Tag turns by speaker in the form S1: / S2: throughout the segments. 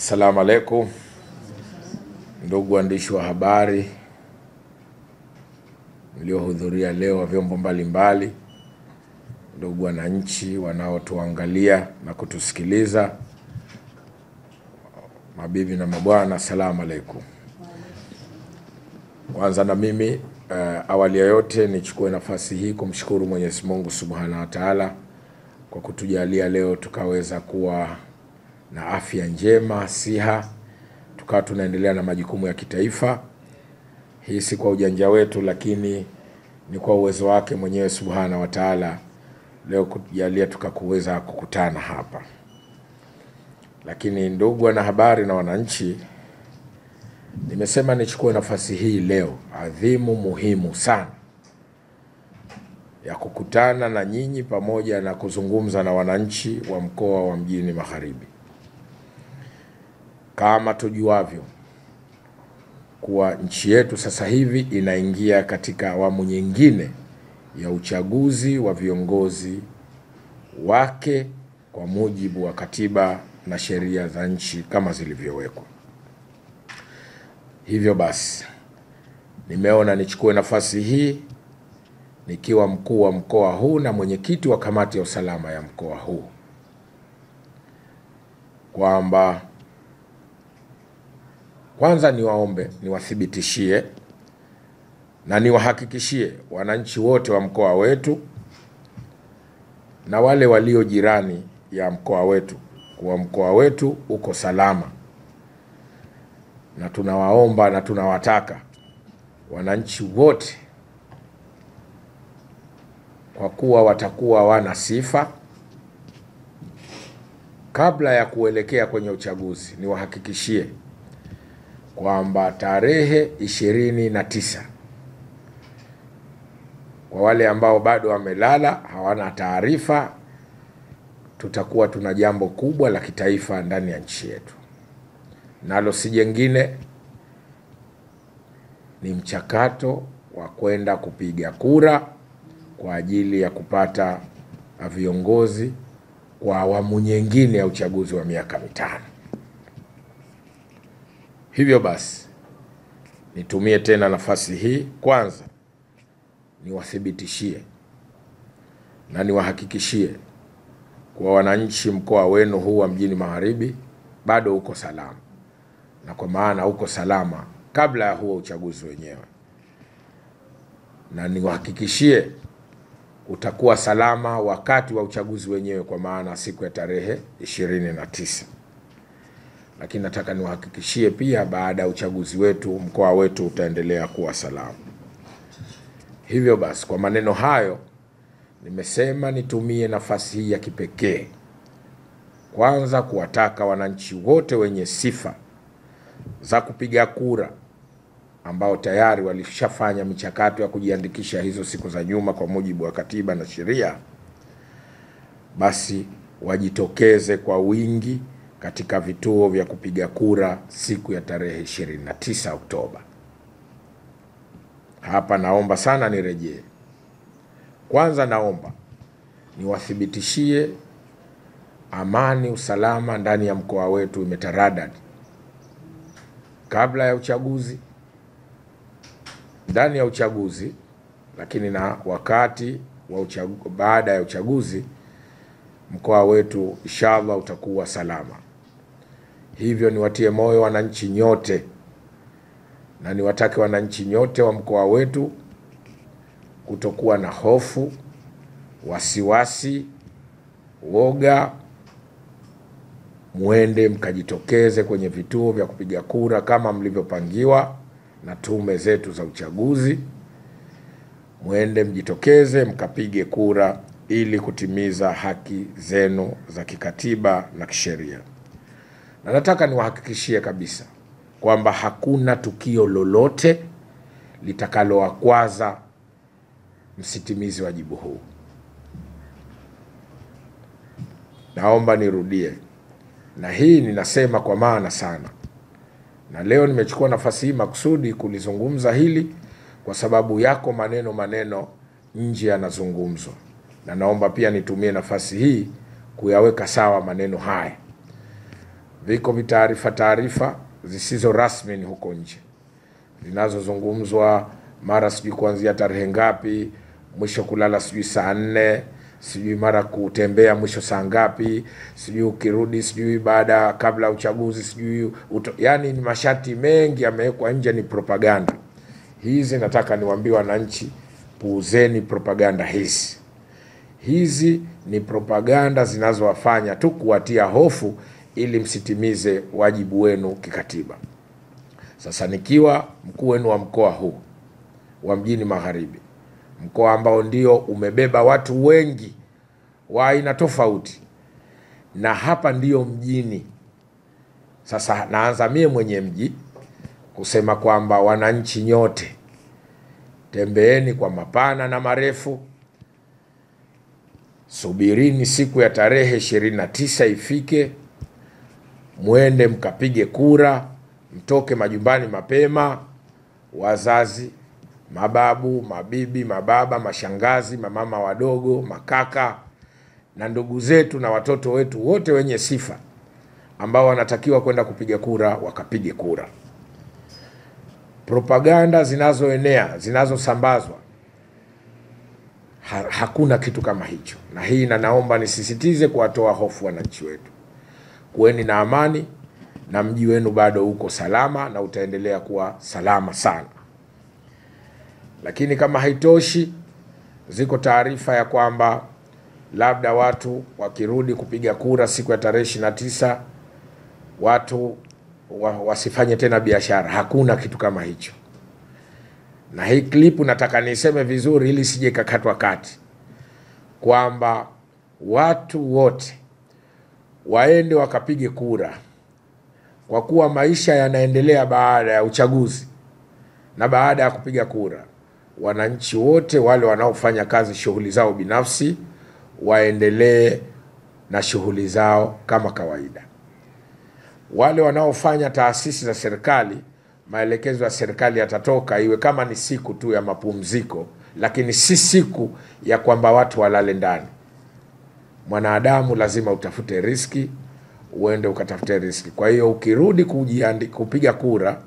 S1: Assalamu alaikum, ndugu waandishi wa habari mliohudhuria leo wa vyombo mbalimbali, ndugu wananchi wanaotuangalia na kutusikiliza, mabibi na mabwana, assalamu alaikum. Kwanza na mimi awali ya yote nichukue nafasi hii kumshukuru Mwenyezi Mungu Subhanahu wa Ta'ala kwa kutujalia leo tukaweza kuwa na afya njema, siha, tukawa tunaendelea na majukumu ya kitaifa. Hii si kwa ujanja wetu, lakini ni kwa uwezo wake mwenyewe Subhanahu wa Ta'ala leo kutujalia tukakuweza kukutana hapa. Lakini ndugu wanahabari na wananchi, nimesema nichukue nafasi hii leo adhimu, muhimu sana, ya kukutana na nyinyi pamoja na kuzungumza na wananchi wa mkoa wa Mjini Magharibi. Kama tujuavyo kuwa nchi yetu sasa hivi inaingia katika awamu nyingine ya uchaguzi wa viongozi wake kwa mujibu wa katiba na sheria za nchi kama zilivyowekwa. Hivyo basi, nimeona nichukue nafasi hii nikiwa mkuu wa mkoa huu na mwenyekiti wa kamati ya usalama ya mkoa huu kwamba kwanza niwaombe, niwathibitishie na niwahakikishie wananchi wote wa mkoa wetu na wale walio jirani ya mkoa wetu kuwa mkoa wetu uko salama. Na tunawaomba na tunawataka wananchi wote, kwa kuwa watakuwa wana sifa kabla ya kuelekea kwenye uchaguzi, niwahakikishie kwamba tarehe 29, kwa wale ambao bado wamelala hawana taarifa, tutakuwa tuna jambo kubwa la kitaifa ndani ya nchi yetu. Nalo si jengine, ni mchakato wa kwenda kupiga kura kwa ajili ya kupata viongozi kwa awamu nyingine ya uchaguzi wa miaka 5. Hivyo basi, nitumie tena nafasi hii kwanza niwathibitishie na niwahakikishie kwa wananchi mkoa wenu huu wa Mjini Magharibi bado uko salama, na kwa maana uko salama kabla ya huo uchaguzi wenyewe, na niwahakikishie utakuwa salama wakati wa uchaguzi wenyewe, kwa maana siku ya tarehe 29. Lakini nataka niwahakikishie pia baada ya uchaguzi wetu mkoa wetu utaendelea kuwa salama. Hivyo basi, kwa maneno hayo nimesema nitumie nafasi hii ya kipekee kwanza kuwataka wananchi wote wenye sifa za kupiga kura ambao tayari walishafanya michakato ya kujiandikisha hizo siku za nyuma kwa mujibu wa katiba na sheria, basi wajitokeze kwa wingi katika vituo vya kupiga kura siku ya tarehe 29 Oktoba. Hapa naomba sana nirejee. Kwanza naomba niwathibitishie amani, usalama ndani ya mkoa wetu imetaradadi kabla ya uchaguzi, ndani ya uchaguzi, lakini na wakati wa baada ya uchaguzi mkoa wetu inshallah utakuwa salama. Hivyo niwatie moyo wananchi nyote na niwatake wananchi nyote wa mkoa wetu kutokuwa na hofu, wasiwasi, woga. Muende mkajitokeze kwenye vituo vya kupiga kura kama mlivyopangiwa na tume zetu za uchaguzi. Muende mjitokeze mkapige kura ili kutimiza haki zenu za kikatiba na kisheria. Na nataka niwahakikishie kabisa kwamba hakuna tukio lolote litakalowakwaza msitimizi wajibu huu. Naomba nirudie, na hii ninasema kwa maana sana, na leo nimechukua nafasi hii makusudi kulizungumza hili kwa sababu yako maneno nje yanazungumzwa, na naomba pia nitumie nafasi hii kuyaweka sawa maneno haya. viko taarifa zisizo rasmi huko nje zinazozungumzwa, mara sijui kuanzia tarehe ngapi mwisho kulala sijui saa 4, sijui mara kutembea mwisho saa ngapi, sijui ukirudi sijui baada kabla uchaguzi sijui yani ni masharti mengi yamewekwa nje, ni propaganda. Hizi nataka niwaambie wananchi, puuzeni propaganda hizi. Hizi ni propaganda zinazowafanya tu kuwatia hofu ili msitimize wajibu wenu kikatiba. Sasa nikiwa mkuu wenu wa mkoa huu wa Mjini Magharibi, mkoa ambao ndio umebeba watu wengi wa aina tofauti, na hapa ndio mjini. Sasa naanza mie mwenye mji kusema kwamba wananchi nyote, tembeeni kwa mapana na marefu, subirini siku ya tarehe 29 ifike, muende mkapige kura, mtoke majumbani mapema, wazazi, mababu, mabibi, mababa, mashangazi, mamama wadogo, makaka na ndugu zetu na watoto wetu wote wenye sifa ambao wanatakiwa kwenda kupiga kura wakapige kura. Propaganda zinazoenea, zinazosambazwa, hakuna kitu kama hicho. Na hii naomba nisisitize kuwatoa hofu wananchi wetu. Kuweni na amani na mji wenu bado uko salama na utaendelea kuwa salama sana. Lakini kama haitoshi, ziko taarifa ya kwamba labda watu wakirudi kupiga kura siku ya tarehe 29 watu wasifanye tena biashara. Hakuna kitu kama hicho. Na hii klipu nataka niseme vizuri ili sije kakatwa kati, kwamba watu wote waende wakapige kura, kwa kuwa maisha yanaendelea baada ya uchaguzi na baada ya kupiga kura. Wananchi wote wale wanaofanya kazi shughuli zao binafsi waendelee na shughuli zao kama kawaida. Wale wanaofanya taasisi za serikali, maelekezo ya serikali yatatoka, iwe kama ni siku tu ya mapumziko, lakini si siku ya kwamba watu walale ndani. Mwanadamu lazima utafute riski, uende ukatafute riski. Kwa hiyo ukirudi kupiga kura,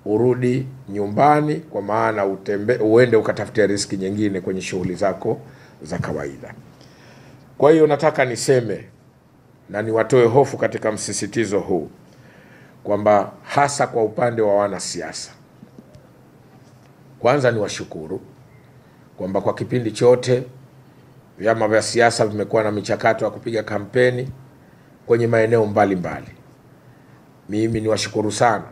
S1: urudi nyumbani, kwa maana uende ukatafute riski nyingine kwenye shughuli zako za kawaida. Kwa hiyo nataka niseme na niwatoe hofu katika msisitizo huu, kwamba hasa kwa upande wa wanasiasa, kwanza ni washukuru kwamba kwa kipindi chote vyama vya siasa vimekuwa na michakato ya kupiga kampeni kwenye maeneo mbalimbali. Mimi ni washukuru sana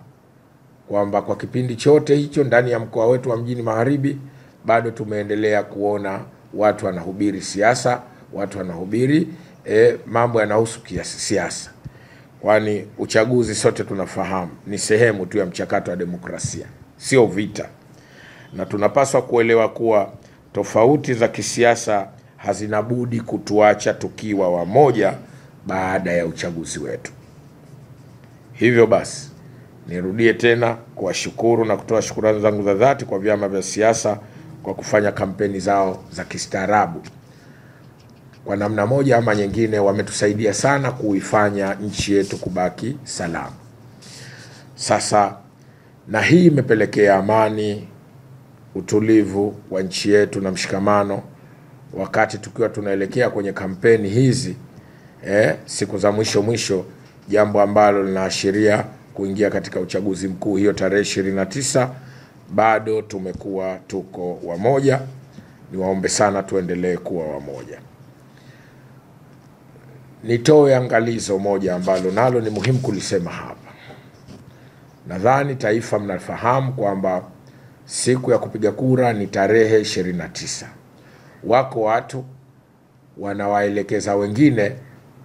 S1: kwamba kwa kipindi chote hicho ndani ya mkoa wetu wa Mjini Magharibi bado tumeendelea kuona watu wanahubiri siasa, watu wanahubiri mambo yanahusu siasa. Kwani uchaguzi sote tunafahamu ni sehemu tu ya mchakato wa demokrasia, sio vita. Na tunapaswa kuelewa kuwa tofauti za kisiasa hazina budi kutuacha tukiwa wamoja baada ya uchaguzi wetu. Hivyo basi, nirudie tena kuwashukuru na kutoa shukrani zangu za dhati kwa vyama vya siasa kwa kufanya kampeni zao za kistaarabu. Kwa namna moja ama nyingine wametusaidia sana kuifanya nchi yetu kubaki salama. Sasa na hii imepelekea amani, utulivu wa nchi yetu na mshikamano wakati tukiwa tunaelekea kwenye kampeni hizi siku za mwisho, jambo ambalo linaashiria kuingia katika uchaguzi mkuu hiyo tarehe 29. Bado tumekuwa tuko wamoja. Niwaombe sana tuendelee kuwa wamoja. Nitoe angalizo moja ambalo nalo ni muhimu kulisema hapa. Nadhani taifa mnafahamu kwamba siku ya kupiga kura ni tarehe 29. Wako watu wanawaelekeza wengine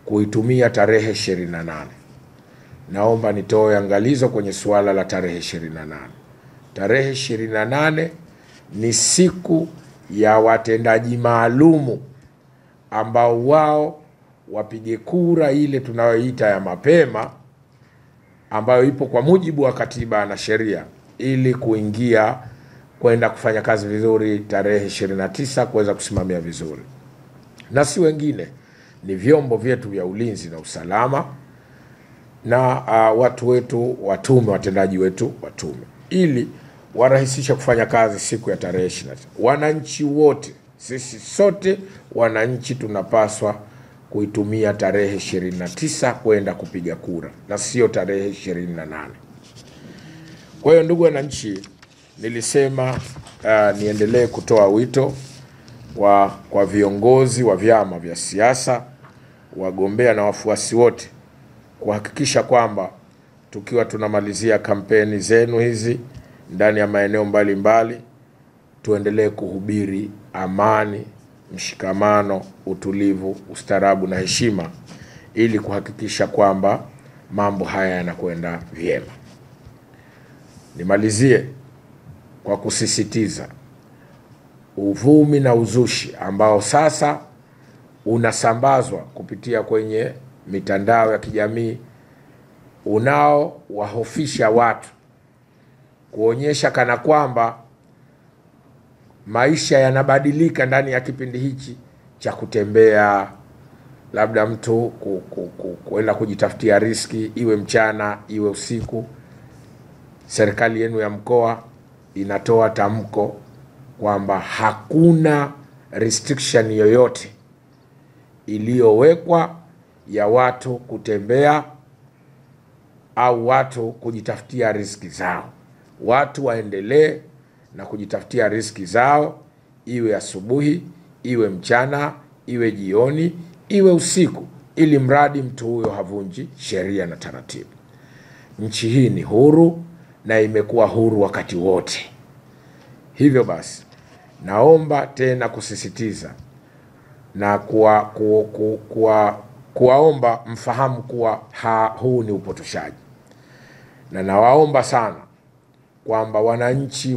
S1: kuitumia tarehe 28. Naomba nitoe angalizo kwenye suala la tarehe 28. Tarehe 28 ni siku ya watendaji maalumu ambao wao wapige kura ile tunayoita ya mapema, ambayo ipo kwa mujibu wa katiba na sheria, ili kuingia kwenda kufanya kazi vizuri tarehe 29 kuweza kusimamia vizuri. Na si wengine, ni vyombo vyetu vya ulinzi na usalama na watu wetu watume, watendaji wetu watume, ili warahisisha kufanya kazi siku ya tarehe 29. Wananchi wote, sisi sote wananchi tunapaswa kuitumia tarehe 29 kwenda kupiga kura na sio tarehe 28. Kwa hiyo ndugu wananchi, nilisema niendelee kutoa wito kwa viongozi wa vyama vya siasa, wagombea na wafuasi wote kuhakikisha kwamba tukiwa tunamalizia kampeni zenu hizi ndani ya maeneo mbalimbali, tuendelee kuhubiri amani, mshikamano, utulivu, ustaarabu na heshima, ili kuhakikisha kwamba mambo haya yanakwenda vyema. Nimalizie kwa kusisitiza uvumi na uzushi ambao sasa unasambazwa kupitia kwenye mitandao ya kijamii, unao wahofisha watu, kuonyesha kana kwamba maisha yanabadilika ndani ya kipindi hichi cha kutembea, labda mtu kwenda kujitafutia riski, iwe mchana iwe usiku. Serikali yenu ya mkoa inatoa tamko kwamba hakuna restriction yoyote iliyowekwa ya watu kutembea au watu kujitafutia riski zao. Watu waendelee na kujitafutia riski zao, iwe asubuhi, iwe mchana, iwe jioni, iwe usiku, ili mradi mtu huyo havunji sheria na taratibu. Nchi hii ni huru na imekuwa huru wakati wote. Hivyo basi, naomba tena kusisitiza na kuwaomba mfahamu kuwa huu ni upotoshaji. Na nawaomba sana kwamba wananchi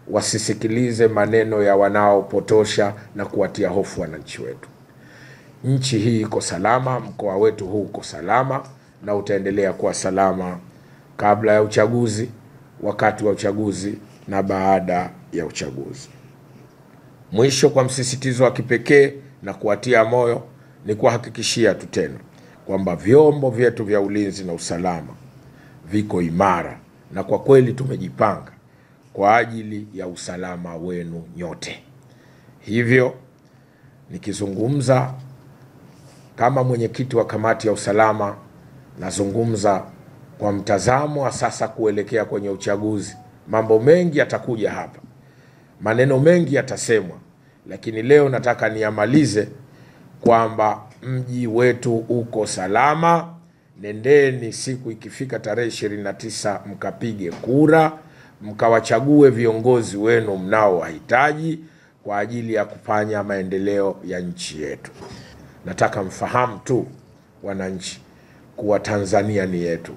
S1: wasisikilize maneno ya wanaopotosha na kuwatia hofu wananchi wetu. Nchi hii iko salama, mkoa wetu huu uko salama na utaendelea kuwa salama kabla ya uchaguzi, wakati wa uchaguzi na baada ya uchaguzi. Mwisho, kwa msisitizo wa kipekee na kuwatia moyo, ni kuhakikishia tu tena kwamba vyombo vyetu vya ulinzi na usalama viko imara, na kwa kweli tumejipanga kwa ajili ya usalama wenu nyote. Hivyo nikizungumza kama mwenyekiti wa kamati ya usalama, nazungumza kwa mtazamo wa sasa kuelekea kwenye uchaguzi. Mambo mengi yatakuja hapa, maneno mengi yatasemwa, lakini leo nataka niamalize kwamba mji wetu uko salama. Nendeni siku ikifika tarehe 29 mkapige kura, mkawachague viongozi wenu mnaowahitaji kwa ajili ya kufanya maendeleo ya nchi yetu. Nataka mfahamu tu wananchi kuwa Tanzania ni yetu,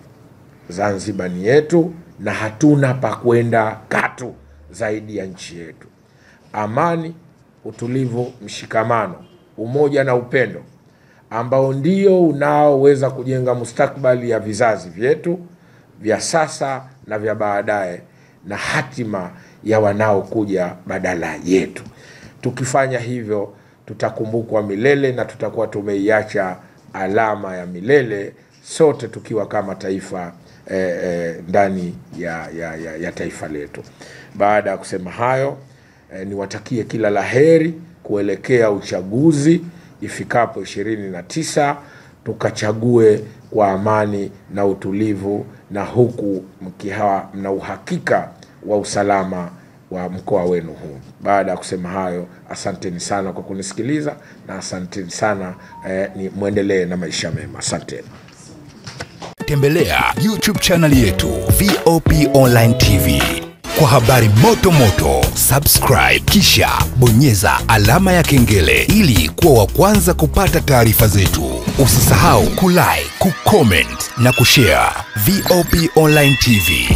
S1: Zanzibar ni yetu, na hatuna pa kwenda katu zaidi ya nchi yetu. Amani, utulivu, mshikamano, umoja na upendo ambao ndio unaoweza kujenga mustakabali ya vizazi vyetu vya sasa na vya baadaye, na hatima ya wanaokuja badala yetu. Tukifanya hivyo, tutakumbukwa milele na tutakuwa tumeiacha alama ya milele, sote tukiwa kama taifa ndani ya taifa letu. Baada ya kusema hayo, niwatakie kila laheri kuelekea uchaguzi ifikapo 29, tukachague kwa amani na utulivu, na huku mkiwa mna uhakika wa usalama wa mkoa wenu huu. Baada ya kusema hayo, asanteni sana kwa kunisikiliza, na asanteni sana, ni muendelee na maisha mema. Asanteni.
S2: Tembelea YouTube channel yetu VOP Online TV kwa habari moto, subscribe kisha bonyeza alama ya kengele ili kuwa wa kwanza kupata taarifa zetu. Usisahau kulike, kucomment na kushare. VOP Online TV.